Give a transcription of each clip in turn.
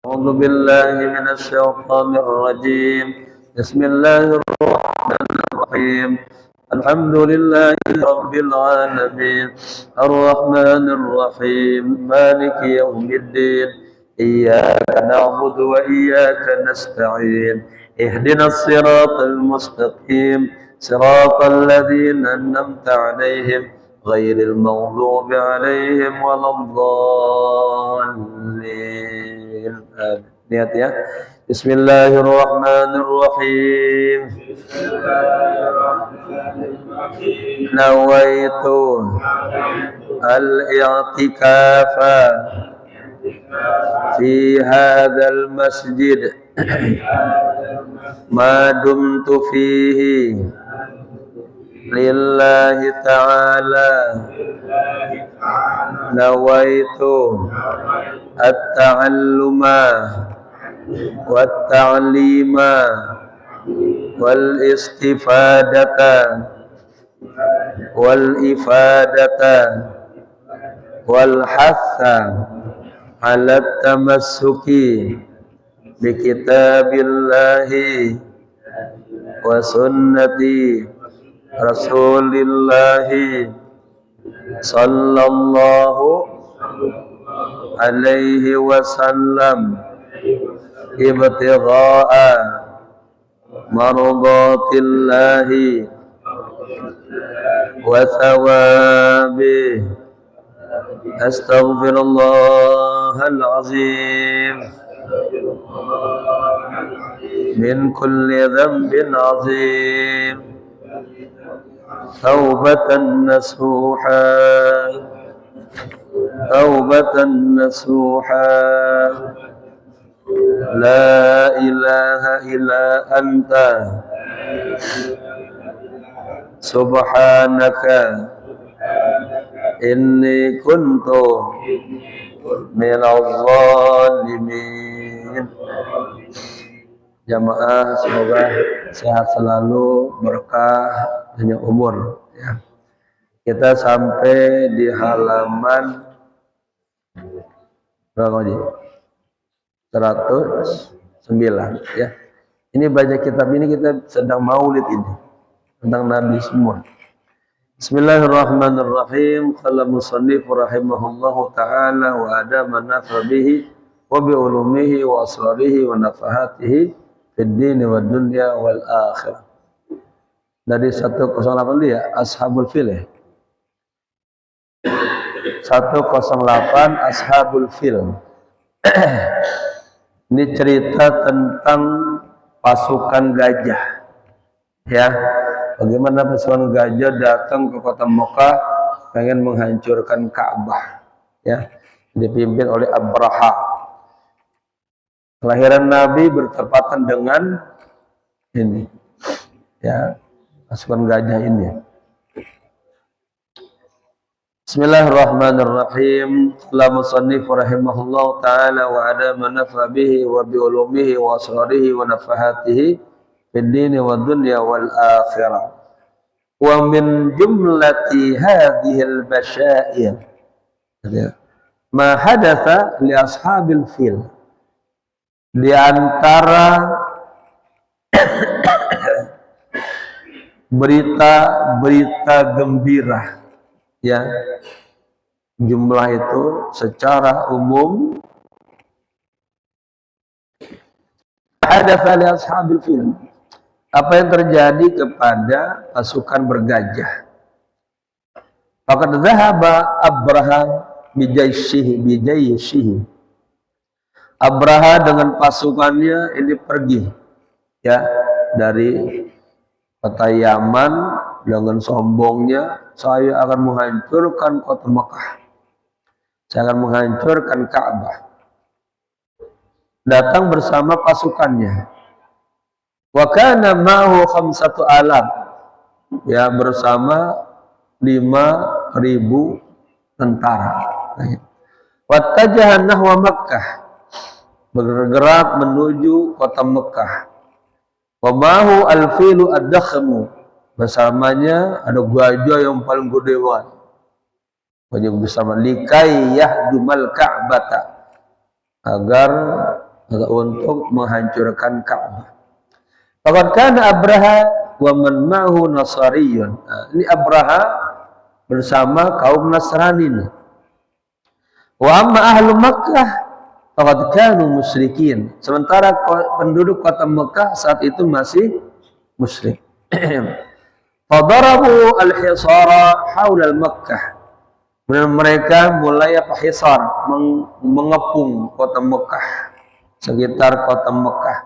أعوذ بالله من الشيطان الرجيم. بسم الله الرحمن الرحيم. الحمد لله رب العالمين الرحمن الرحيم مالك يوم الدين إياك نعبد وإياك نستعين اهدنا الصراط المستقيم صراط الذين أنعمت عليهم غير المغضوب عليهم ولا الضالين. Lihat ya. Bismillahirrahmanirrahim. Nawaitu al-i'tikafa fi hadzal masjid ma dumtu fihi lillahi ta'ala. Nawaitu at-ta'alluma wat-ta'lima wal-istifadata wal-ifadata wal-hatha ala tamassuki bi kitabillahi wa sunnati rasulillahi sallallahu alaihi wasallam ibtigha'a mardatillahi wa thawabi. Astaghfirullahal azim min kulli dhanbin azim taubatan nasuha taubatan nasuha. La ilaha illa anta subhanaka inni kuntu minadh dhalimin. Jamaah semoga sehat selalu, berkah, panjang umur ya. Kita sampai di halaman berapa ini? 109 ya. Ini baca kitab ini kita sedang maulid ini tentang Nabi semua. Bismillahirrahmanirrahim. Qala musannif rahimahullahu ta'ala wa adama nafa bihi wa bi ulumihi wa asrarihi wa nafahatihi fid din wa dunya wal akhirah. Dari 108 dia Ashabul Fil ya. 108 Ashabul Fil. Ini cerita tentang pasukan gajah ya. Bagaimana pasukan gajah datang ke kota Mekah pengen menghancurkan Ka'bah ya, dipimpin oleh Abraha. Kelahiran Nabi bertepatan dengan ini ya, pasukan gajah ini. Bismillahirrahmanirrahim. Qala musannif rahimahullahu ta'ala wa adama nafa bihi wa bi ulumihi wa asrarihi wa nafahatihi fid din wa dunya wal akhirah. Wa min jumlati hadhihi al basyair ma hadatha li ashabil fil. Di antara berita-berita gembira ya, jumlah itu secara umum ada pada ashabil fil, apa yang terjadi kepada pasukan bergajah. Faqad dhahaba Abraha bijayshihi. Abraha dengan pasukannya ini pergi ya dari kota Yaman dengan sombongnya, saya akan menghancurkan kota Mekah, saya akan menghancurkan Ka'bah. Datang bersama pasukannya. Wa kana ma'hu 5,000 ya, bersama 5.000 tentara. Wattajaha nahwa Makkah, bergerak menuju kota Mekah. Wa ma'hu al-filu ad-dakhmu, bersamanya ada gajah yang paling gede banget. Gajah bersama likai yahdumal ka'bata, agar untuk menghancurkan Ka'bah. Faqad kana Abraha wa man ma'hu Nasariyun. Nah, ini Abraha bersama kaum Nasrani. Wa amma ahlu Makkah faqad kanu musyrikin. Sementara penduduk kota Mekah saat itu masih musyrik. Fadarabu al-hisara haula al-Makkah. Dan mereka mulai hisar, mengepung kota Mekah, sekitar kota Mekah.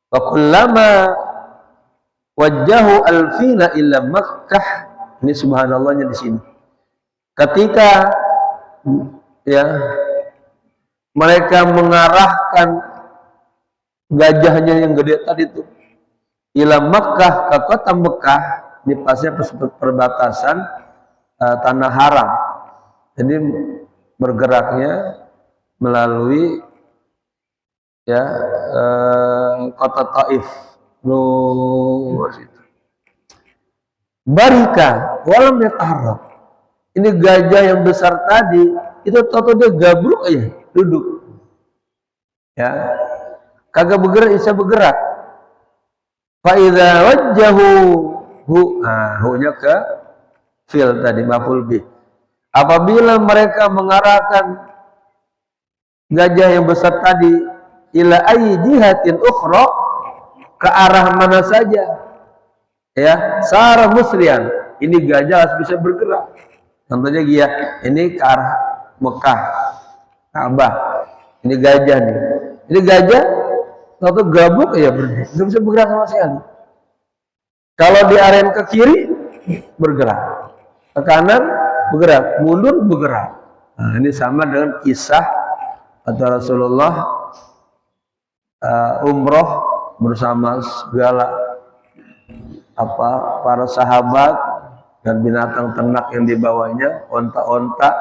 Wa kullama wajjahu alfina ila Makkah. Ini subhanallahnya di sini. Ketika ya mereka mengarahkan gajahnya yang gede tadi itu ila Makkah, ke kota Mekah, di pasnya perbatasan tanah haram. Jadi bergeraknya melalui ya kota Taif. Barika walam yataharrak. Ini gajah yang besar tadi itu tahu dia gabruk aja duduk. Ya. Kagak bergerak, bisa bergerak. Fa idza wajjahu hu-nya ke fil tadi maf'ul bih. Apabila mereka mengarahkan gajah yang besar tadi ila ayyi jihatin ukhra, ke arah mana saja, ya, sara muslian, ini gajah harus bisa bergerak. Contohnya dia ini ke arah Mekah, Ka'bah, ini gajah nih, ini gajah atau gabuk ya berdiri, nggak bisa bergerak sama sekali. Kalau diarahin ke kiri bergerak, ke kanan bergerak, mundur bergerak. Nah, ini sama dengan kisah atau Rasulullah umroh bersama segala para sahabat dan binatang ternak yang dibawanya, onta-onta.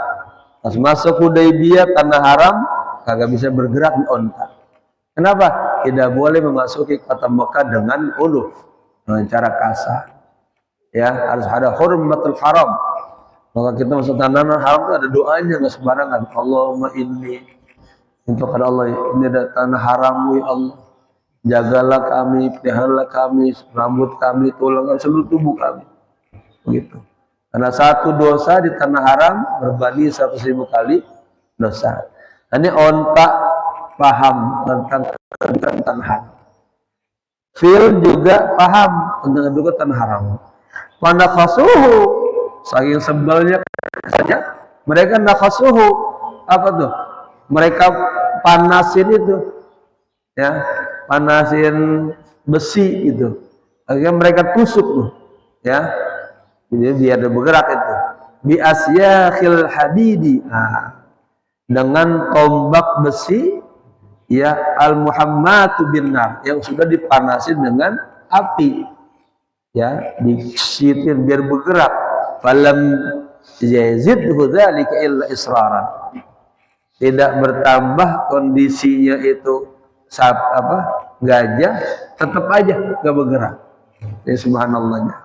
Pas masuk Hudaybiyah, tanah haram, kagak bisa bergerak di onta. Kenapa? Tidak boleh memasuki kota Mekah dengan uluf, dengan cara kasar. Ya, harus ada hurmatul haram. Maka kita masuk tanah haram itu ada doanya, nggak sembarangan. Allahumma inni, untuk Allah, ini ada tanah haram, ya Allah. Jagalah kami, peliharalah kami, rambut kami, tulang kami, seluruh tubuh kami. Begitu. Karena satu dosa di tanah haram berbanding 100.000 kali dosa. Ini onta paham tentang tanah haram. Fil juga paham tentang juga tanah haram. Pada khasuhu, saking sebelnya saja mereka nakhasuhu, apa tuh? Mereka panasin itu, ya, panasin besi itu. Akhirnya mereka tusuk tuh, ya. Jadi biar dia bergerak itu. Bi asyakhil hadidi. Nah, dengan tombak besi, ya, al-muhammatu bin nar, yang sudah dipanasin dengan api, ya, disitir biar bergerak. Falam yazidhu dzalika illa israran. Tidak bertambah kondisinya itu gajah tetap aja gak bergerak. Ya, subhanallahnya.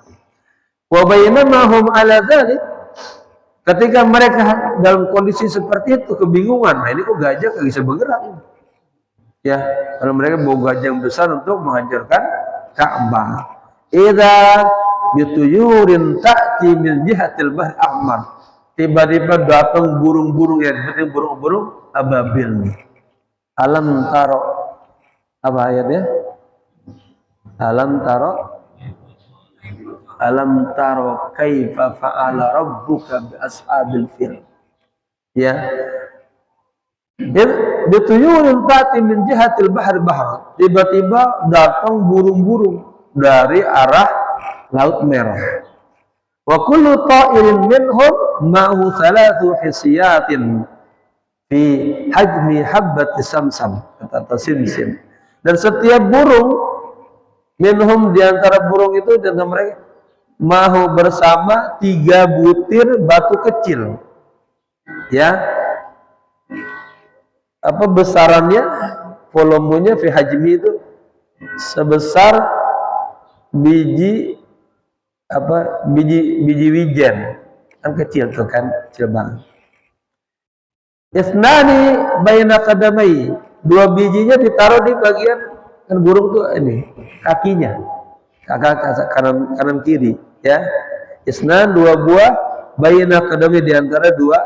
Wa bainama hum ala dzalik, ketika mereka dalam kondisi seperti itu kebingungan, nah ini kok gajah gak bisa bergerak ini? Ya, kalau mereka bawa gajah yang besar untuk menghancurkan Ka'bah. Idza bituyurin ta'ti min jihatil bahr ahmar. Tiba-tiba datang burung-burung, ya, seperti burung-burung ababil. Alam taro, apa ayatnya? Alam taro kaifa fa'ala rabbuka bi ashabil fil. Ya. Bituyurin ta'ti min jihatil bahr bahra. Tiba-tiba datang burung-burung dari arah Laut Merah. Wa kullu ta'irin minhum ma'hu thalathu hisiyatin fi hajmi habbati samsam, kata Simsim. Dan setiap burung minhum, di antara burung itu dan mereka, ma'hu bersama 3 butir batu kecil. Ya. Apa besarannya, volumenya fi hajmi itu sebesar biji wijen, kan kecil tuh kan, kecil banget. Isnani baina qadamai, dua bijinya ditaruh di bagian kan burung tuh ini kakinya, kanan kanan kiri ya. Isnan dua buah baina qadamai di antara dua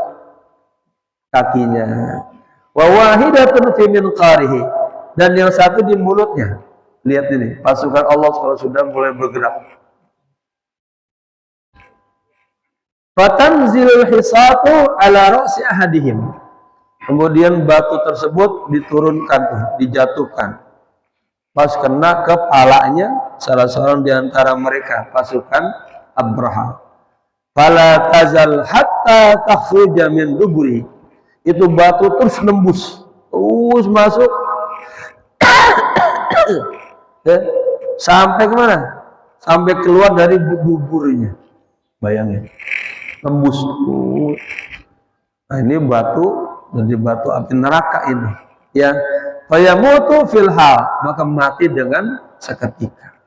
kakinya. Wa wahidatun fi minqarihi, dan yang satu di mulutnya. Lihat ini, pasukan Allah kalau sudah mulai bergerak. Fatanzilul hisatu ala ra'si ahadihim. Kemudian batu tersebut diturunkan, dijatuhkan. Pas kena kepalanya salah seorang di antara mereka, pasukan Abraha. Fala tazal hatta takhruja min duburi. Itu batu terus nembus, terus masuk sampai kemana? Sampai keluar dari duburnya. Bayangin, nembus. Nah, ini batu dari batu api neraka ini. Ya, fayamutu fil hal, maka mati dengan seketika.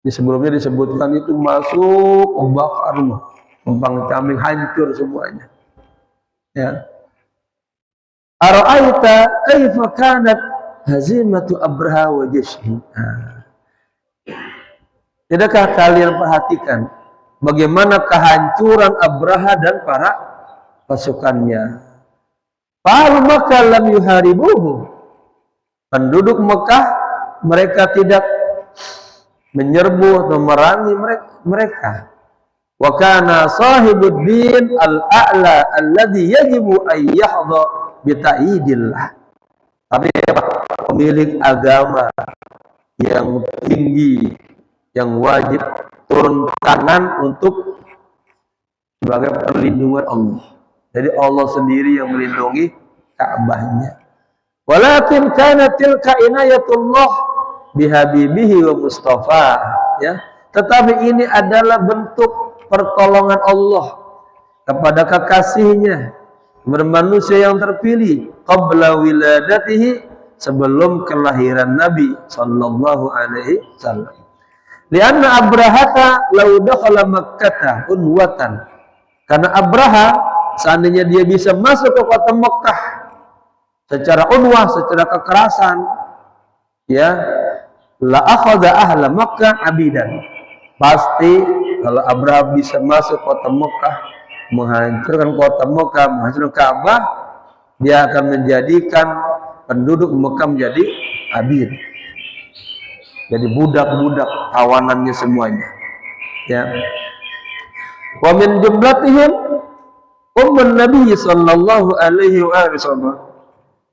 Di sebelumnya disebutkan itu masuk membakar rumah, kembang kambing hancur semuanya. Ya. Ara'aita kaifa kanat hazimatu Abraha wa jaysihi. Tidakkah kalian perhatikan bagaimana kehancuran Abraha dan para pasukannya? Fahal Makkah lam yuharibuhu. Penduduk Mekah mereka tidak menyerbu atau memerangi mereka. Wa kana sahibud din al-a'la alladhi yajibu an yahdha bi ta'idillah. Tapi pemilik agama yang tinggi yang wajib turun tangan untuk sebagai perlindungan Allah. Jadi Allah sendiri yang melindungi Ka'bahnya. Walakin kana tilka inayatullah bihabibihi wa mustafa, ya. Tetapi ini adalah bentuk pertolongan Allah kepada kekasihnya, bermanusia yang terpilih, qabla wiladatihi, sebelum kelahiran Nabi sallallahu alaihi wasallam. Lianna Abrahata law dakhala Makkah unwatan. Karena Abraha seandainya dia bisa masuk ke kota Mekah secara unwah, secara kekerasan, ya, la akhadha ahla Makkah abidan. Pasti kalau Abraha bisa masuk kota Mekah, menghancurkan kota Mekah, menghancurkan Ka'bah, dia akan menjadikan penduduk Mekah menjadi abid, jadi budak-budak, tawanannya semuanya. Ya. Wa min jumlatihim ummun Nabi sallallahu alaihi wasallam.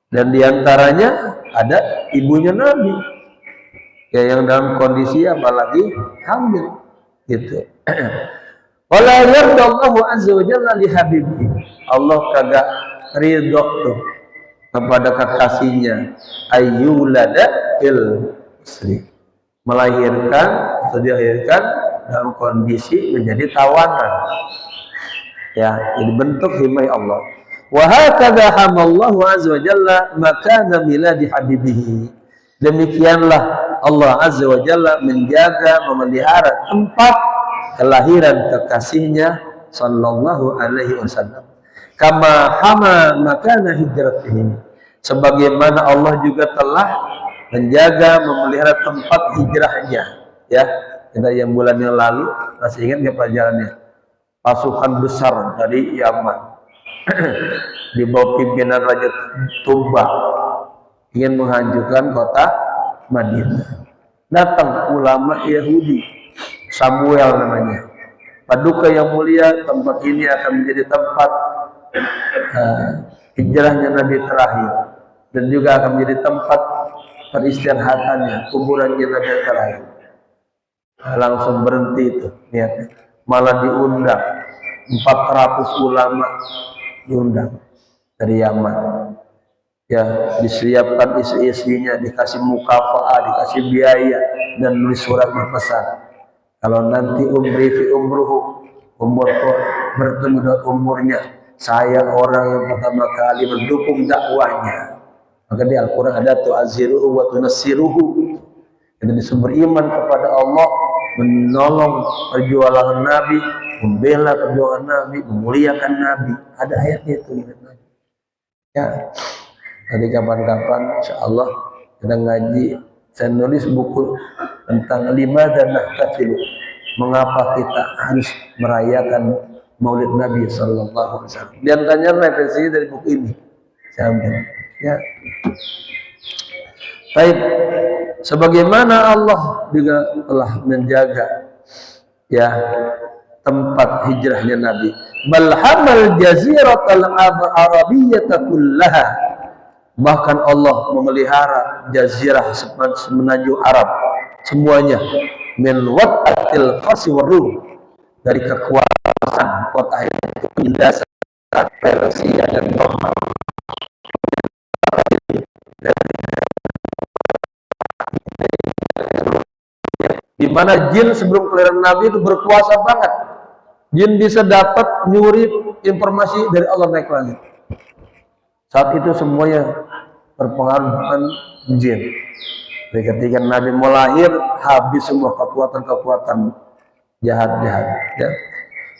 Dan diantaranya ada ibunya Nabi, ya, yang dalam kondisi apalagi hamil, gitu. Wala yardallahu azza wa jalla li habibi. Allah kagak ridho tuh kepada kekasihnya ayyulada fil muslim, melahirkan atau dilahirkan dalam kondisi menjadi tawanan, ya, ini bentuk himai Allah. Wa hakadha hamallahu azza wa jalla makana miladi habibihi. Demikianlah Allah azza wa jalla menjaga, memelihara tempat kelahiran kekasihnya sallallahu alaihi wasallam. Kama hama makana hijratihi, sebagaimana Allah juga telah menjaga, memelihara tempat hijrahnya, ya. Kita yang bulan yang lalu masih ingat nggak pelajarannya? Pasukan besar dari Yaman di bawah pimpinan Raja Tuba ingin menghancurkan kota Madinah. Datang ulama Yahudi, Samuel namanya. Paduka yang mulia, tempat ini akan menjadi tempat hijrahnya Nabi terakhir, dan juga akan menjadi tempat peristirahatannya, kuburannya Nabi terakhir. Langsung berhenti itu, lihat, malah diundang 400 ulama diundang dari Yaman, ya, disiapkan isi-isinya, dikasih mukafaah, dikasih biaya, dan nulis surat berpesan kalau nanti umri fi umruhu, umurku bertemu dengan umurnya, saya orang yang pertama kali mendukung dakwahnya. Maka di Al-Quran ada tu'aziruhu wa tunassiruhu, kita bisa beriman kepada Allah, menolong perjuangan Nabi, membela perjuangan Nabi, memuliakan Nabi. Ada ayatnya itu. Ya, nanti kapan-kapan insya Allah kita ngaji. Saya nulis buku tentang lima dan nahtafilu, mengapa kita harus merayakan Maulid Nabi Sallallahu Alaihi Wasallam. Di antaranya referensi dari buku ini. Saya ambil. Ya. Baik, sebagaimana Allah juga telah menjaga ya tempat hijrahnya Nabi. Bal hamal jaziratal arabiyyah kullaha. Bahkan Allah memelihara jazirah semenanjung Arab semuanya, min waqatil fasi warum, dari kekuasaan kota itu penjelasan Persia dan Roma, di mana jin sebelum kelahiran Nabi itu berkuasa banget. Jin bisa dapat nyuri informasi dari Allah naik langit. Saat itu semuanya berpengaruh dengan jin. Jadi ketika Nabi mau lahir, habis semua kekuatan-kekuatan jahat-jahat. Ya.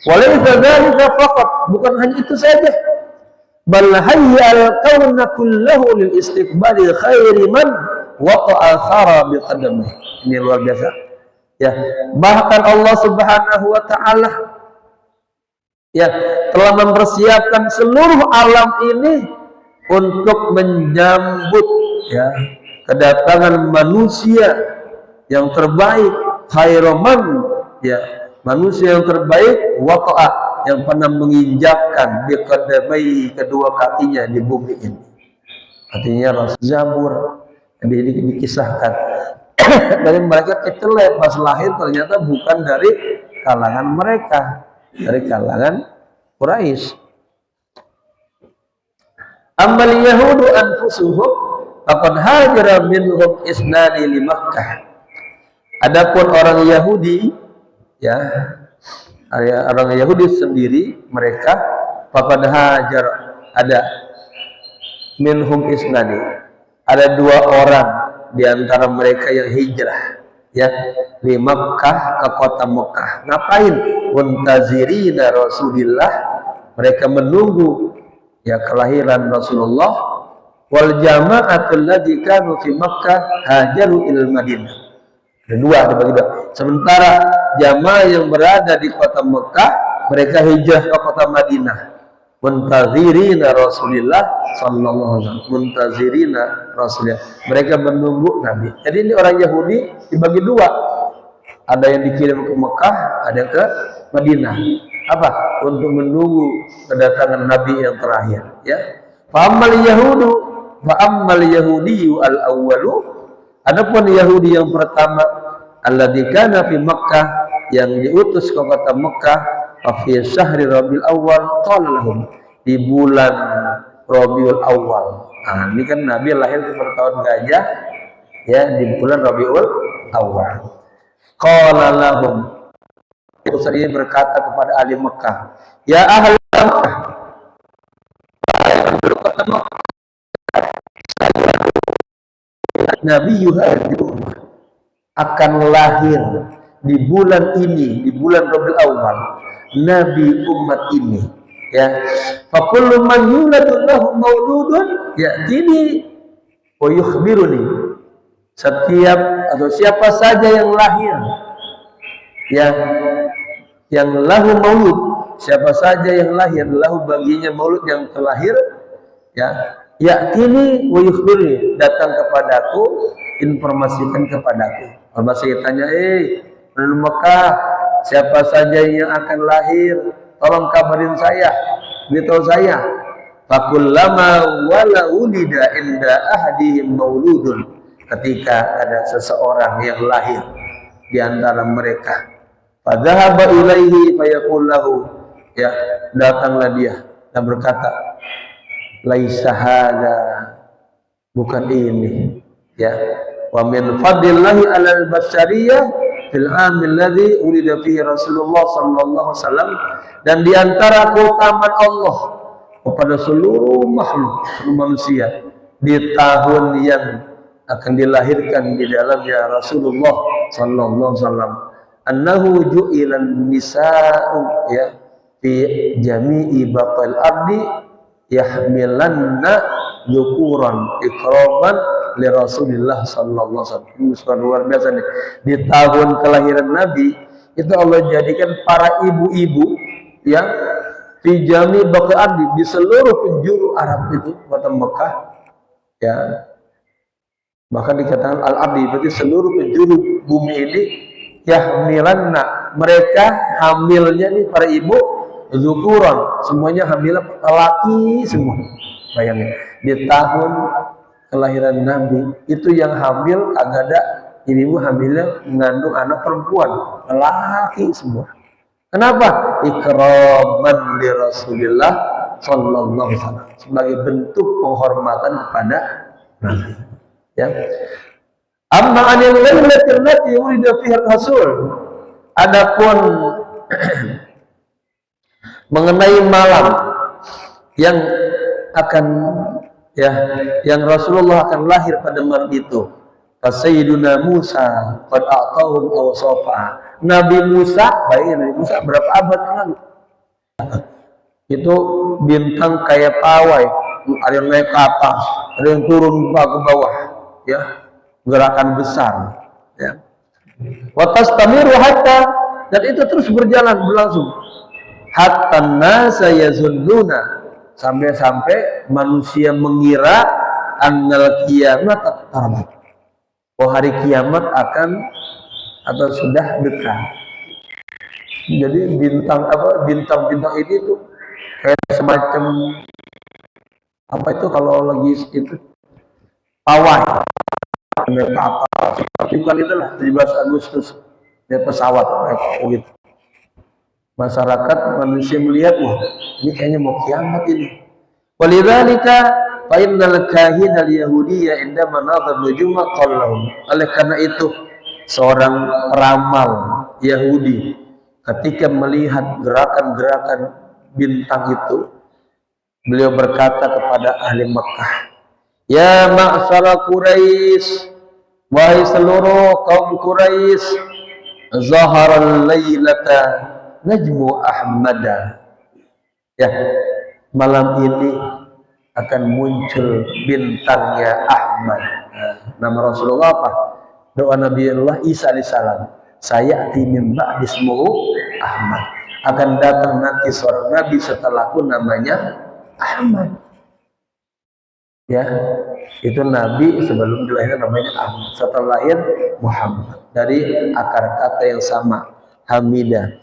Walaysa dzalika faqat, bukan hanya itu saja. Bal hayyal kauna kullahu lil istiqbali khairi man waqa'a thara bi qadamihi. Ini luar biasa. Ya, bahkan Allah Subhanahu wa taala ya telah mempersiapkan seluruh alam ini untuk menyambut ya kedatangan manusia yang terbaik, khairoman ya manusia yang terbaik, waqa'a yang pernah menginjakkan biqadamai kedua kakinya di bumi ini. Artinya Rasul Zabur dikisahkan dari mereka kecelek pas lahir ternyata bukan dari kalangan mereka, dari kalangan Quraisy. Amal Yahudu anfusuhum faqad hajara minhum isnani li Makkah. Adapun orang Yahudi ya, orang Yahudi sendiri mereka faqad hajar, ada minhum isnani, ada dua orang di antara mereka yang hijrah ya di Makkah ke kota Mekah. Ngapain? Muntazirina Rasulillah, mereka menunggu ya kelahiran Rasulullah. Wal jama'atul ladzi kanu fi Makkah hajaru ilal Madinah. Ada dua, dibagi dua. Sementara jamaah yang berada di kota Mekah, mereka hijrah ke kota Madinah. Muntazirina Rasulillah sallallahu alaihi wasallam. Muntazirina Rasulillah, mereka menunggu Nabi. Jadi ini orang Yahudi dibagi dua. Ada yang dikirim ke Mekah, ada yang ke Madinah. Apa? Untuk menunggu kedatangan Nabi yang terakhir, ya. Fa'ammal Yahudu, fa'ammal Yahudiyu al-awwalu. Adapun Yahudi yang pertama, alladzi kana fi Makkah, yang diutus ke kota Mekah, fi syahri Rabiul Awal, qala lahum, di bulan Rabiul Awal. Nah, ini kan Nabi lahir di tahun gajah, ya, di bulan Rabiul Awal. Qala lahum, utusan ini berkata kepada ahli Mekah, ya ahli Mekah, Nabi Yuhadiru akan lahir di bulan ini, di bulan Rabiul Awal, Nabi umat ini, ya. Fakullu man yuladu lahu mauludun ya'tini wa yukhbiruni. Setiap atau siapa saja yang lahir yang lahu maulud, siapa saja yang lahir lahu baginya maulud yang terlahir, ya, ya'tini wa yukhbiruni, datang kepadaku, informasikan kepadaku. Kalau saya tanya, penduduk Mekah, siapa saja yang akan lahir, tolong kabarin saya, beritahu saya. Fakullama wala ulida inda ahadihim mauludun, ketika ada seseorang yang lahir di antara mereka, fadhahaba ilaihi fayaqul lahu, ya, datanglah dia dan berkata, laisa hada, bukan ini, ya. Wa min fadlillahi 'alal basyariyah fil amil ladzi ulida fihi Rasulullah sallallahu alaihi wasallam, dan di antara keutamaan Allah kepada seluruh makhluk, seluruh manusia di tahun yang akan dilahirkan di dalamnya Rasulullah sallallahu alaihi wasallam, annahu ju'ilan nisa'u, ya, fi jami'i batal ardi yahmilanna yukuran ikraman li Rasulillah sallallahu alaihi wasallam. Luar biasa nih. Di tahun kelahiran Nabi itu Allah jadikan para ibu-ibu yang fi jami baqi ardi, di seluruh penjuru Arab itu, kota Mekah ya, bahkan dikatakan al-ardi berarti seluruh penjuru bumi ini, yahmilanna, mereka hamilnya nih para ibu zukuran, semuanya hamil laki semua. Bayangin di tahun kelahiran Nabi itu yang hamil agak ada ibu hamilnya mengandung anak perempuan, laki semua. Kenapa? Ikraman li Rasulillah sallallahu alaihi wasallam, sebagai bentuk penghormatan kepada Nabi. Ya. Amma anil lailati allati wulida fiha Rasul. Adapun mengenai malam yang akan yang Rasulullah akan lahir pada malam itu. Sayyiduna Musa qad a'tahum awsafa. Nabi Musa, bayangin Nabi Musa berapa abad yang lalu? Itu bintang kayak pawai, ada yang naik ke atas, ada yang turun ke bawah, ya, gerakan besar, ya. Wa tastamiru hatta, dan itu terus berjalan berlangsung. Hatta nasa yazunnuna, sampai manusia mengira annal kiamat taqtarab, bahwa hari kiamat akan atau sudah dekat. Jadi bintang-bintang ini tuh kayak semacam apa itu kalau lagi itu pawai naik ke atas, bukan itulah 17 Agustus naik pesawat gitu. Masyarakat manusia melihat, wah ini kayaknya mau kiamat ini. Walidzalika fa innal kahina al-yahudiyya indama nadhara nujuma qallahum. Oleh karena itu seorang peramal Yahudi ketika melihat gerakan-gerakan bintang itu, beliau berkata kepada ahli Mekah, ya ma'syara Quraisy, wahai seluruh kaum Quraisy, zaharal lailata najmu Ahmada. Ya, malam ini akan muncul bintangnya Ahmad. Nama Rasulullah apa? Doa Nabi Allah Isa alaihissalam, saya min ba'di ismuhu Ahmad, akan datang nanti seorang nabi setelahku namanya Ahmad. Ya, itu nabi sebelum dilahirkan namanya Ahmad, setelah lahir Muhammad, dari akar kata yang sama, Hamidah.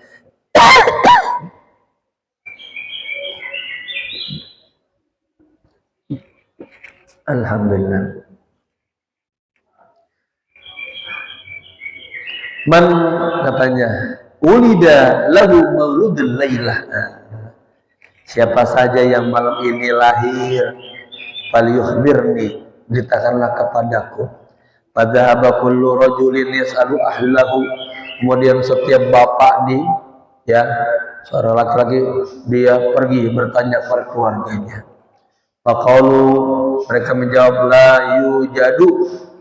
Alhamdulillah. Man katanya ulida lahu mauludul lailah. Siapa saja yang malam ini lahir, falyukhbirni, beritakanlah kepadaku. Fadhahaba kullu rajulin yas'alu ahlahu. Kemudian setiap bapak nih, ya, seorang laki-laki, dia pergi bertanya kepada keluarganya. Faqalu, mereka menjawab, la yujadu,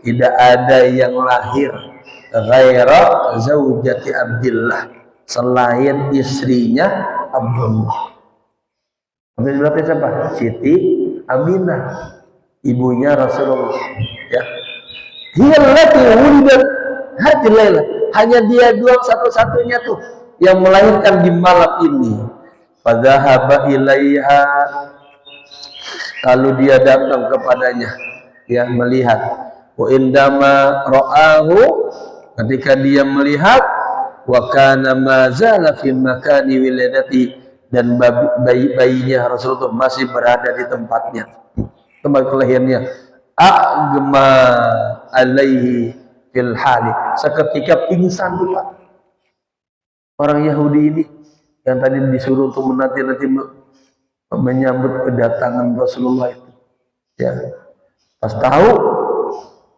tidak ada yang lahir ghaira zaujati Abdillah, selain istrinya Abdullah. Abdullah siapa? Siti Aminah, ibunya Rasulullah. Ya, hiyallati wulidat hadhihi laila, hanya dia doang satu-satunya tuh yang melahirkan di malam ini. Fadhahaba ilaiha, lalu dia datang kepadanya, ya, melihat. Wa indama ra'ahu, ketika dia melihat, wa kana ma zala fi makani wiladati, dan bayinya Rasulullah masih berada di tempatnya, tempat kelahirannya. Agma alaihi fil hali, seketika pingsan tuh Pak. Orang Yahudi ini yang tadi disuruh untuk menanti-nanti menyambut kedatangan Rasulullah itu, ya, pas tahu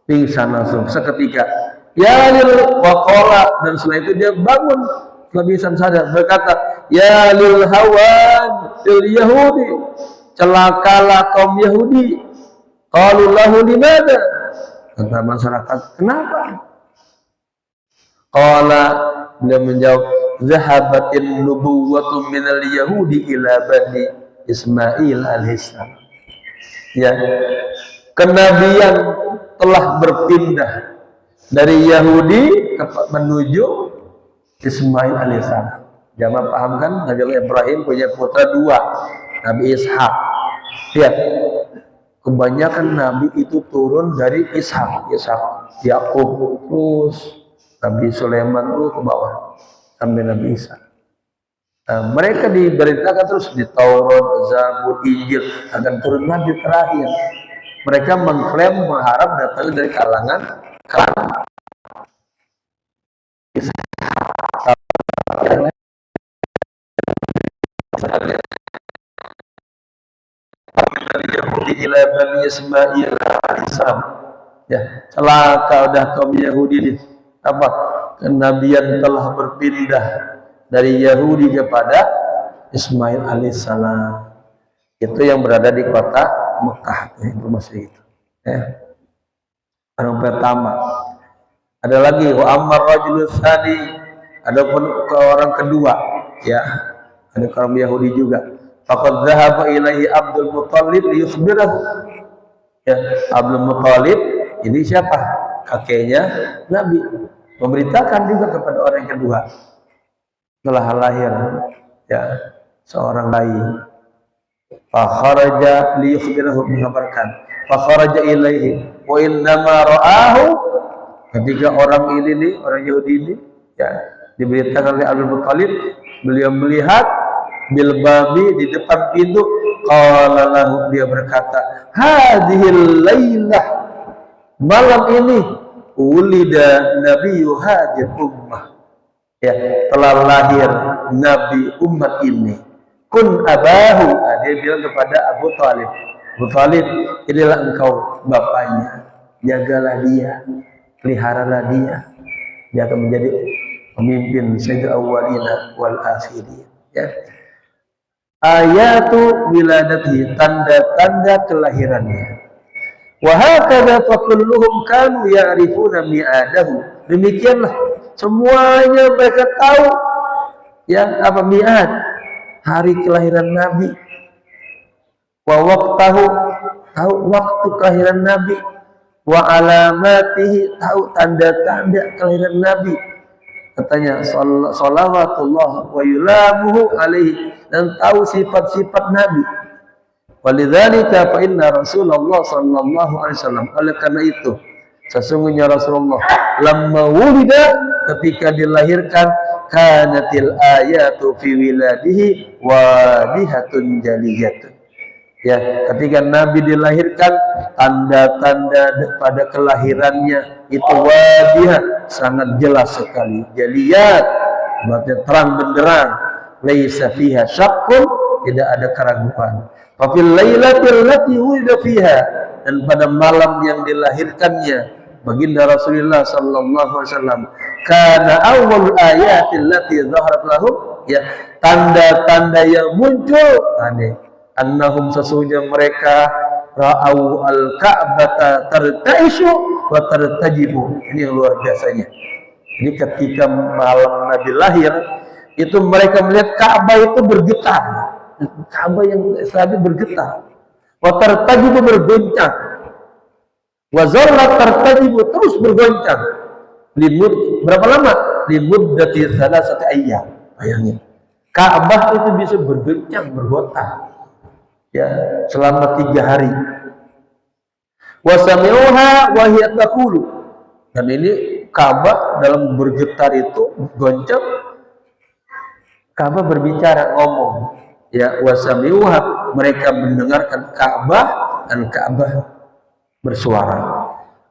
pingsan langsung seketika. Ya lil waqala, dan setelah itu dia bangun kebiasaan sadar, berkata, ya lil hawan lil Yahudi, celakalah kaum Yahudi. Qalu lahu limada, kata masyarakat, kenapa? Qala, dia menjawab, zahabatin nubuwwatu minal Yahudi ila bani Ismail alaihissalam. Ya, kenabian telah berpindah dari Yahudi menuju Ismail alaihissalam. Jamaah paham kan? Nabi Ibrahim punya putra dua, Nabi Ishak. Ya, kebanyakan nabi itu turun dari Ishak, Yakub, terus Nabi Sulaiman terus ke bawah sampai Nabi Isa. Nah, mereka diberitakan terus di Taurat, Zabur, Injil akan turun nabi terakhir. Mereka mengklaim mengharap datang dari kalangan Yahudi ila Bani Ismail alaihissalam. Ya, celaka udah kaum Yahudi ini. Apa? Kenabian telah berpindah dari Yahudi kepada Ismail alaihissalam. Itu yang berada di kota Mekah, informasi itu. Ya. Orang pertama. Ada lagi wa ammar rajulul tsani, adapun ke orang kedua, ya. Ada kaum Yahudi juga. Faqad dhahaba ilaihi Abdul Muthalib liyukhbirahu. Ya, Abdul Muthalib ini siapa? Kakeknya Nabi. Memberitakan juga kepada orang yang kedua. Telah lahir ya seorang bayi. Fa kharaja liyukhbirahu, mengabarkan. Fa kharaja ilaihi wa innama ra'ahu, ketika orang ini nih, orang Yahudi ini ya diberitakan oleh Abdul Muthalib, beliau melihat bil babi di depan pintu. Qala lahu, dia berkata, hadhil lailah, malam ini ulida nabiyyu hadhihi ummah, ya telah lahir nabi umat ini. Kun abahu, dia bilang kepada Abu Thalib, Abu Thalib, inilah engkau bapaknya, jagalah dia, peliharalah dia akan menjadi pemimpin sayyidul awwalina wal akhirin. Ya. Ayatu wiladati, tanda-tanda kelahirannya. Wa hakadha fa kulluhum kanu ya'rifuna mi'adahu. Demikianlah semuanya mereka tahu ya apa mi'ad, hari kelahiran Nabi. Wa waqtahu, tahu waktu kelahiran Nabi. Wa alamatihi, tahu tanda-tanda kelahiran Nabi. Katanya sholawatullah wa yulamuhu alaihi, dan tahu sifat-sifat Nabi. Walidzalika fa inna Rasulullah sallallahu alaihi wasallam, oleh karena itu sesungguhnya Rasulullah lamma wulida, ketika dilahirkan, kanatil ayatu fi wiladihi wadihatun jaliyatun. Ya, ketika Nabi dilahirkan, tanda-tanda pada kelahirannya itu wadihah, sangat jelas sekali. Jaliyat, maksudnya terang benderang. Laisa fiha syakkun, tidak ada keraguan. Fa fil lailatil lati wulida fiha, dan pada malam yang dilahirkannya baginda Rasulullah sallallahu alaihi wasallam, kana awwalul ayatil lati zaharat lahum, ya tanda-tanda yang muncul aneh, annahum, sesungguhnya mereka ra'au al-ka'bata tartaishu wa tartajibu. Ini yang luar biasanya. Jadi ketika malam Nabi lahir itu mereka melihat Ka'bah itu bergetar. Ka'bah yang sahabat bergetar. Wa tartajibu, bergoncang. Wa zarrat tartajibu, terus bergoncang. Limud, berapa lama? Limuddati salasati ayyam. Bayangin. Ka'bah itu bisa bergoncang, bergotar. Ya, selama 3 hari. Wa sami'uha wa hiya taqulu, dan ini Ka'bah dalam bergetar itu goncang, Ka'bah berbicara, ngomong. Ya, wa sami'uha, mereka mendengarkan Ka'bah, dan Ka'bah bersuara.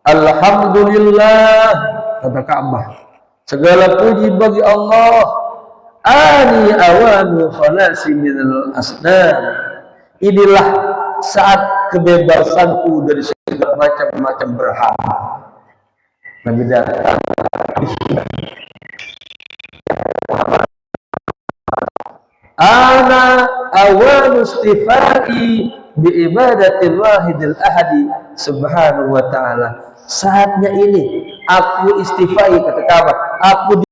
Alhamdulillah, kata Ka'bah, segala puji bagi Allah. Ani awanu khalasi minal asnam, inilah saat kebebasanku dari segala macam-macam berhala. Nabi datang. Ana awanu istifai bi ibadatil wahidil ahadi subhanahu wa ta'ala. Saatnya ini aku istifai, kata Ka'bah, aku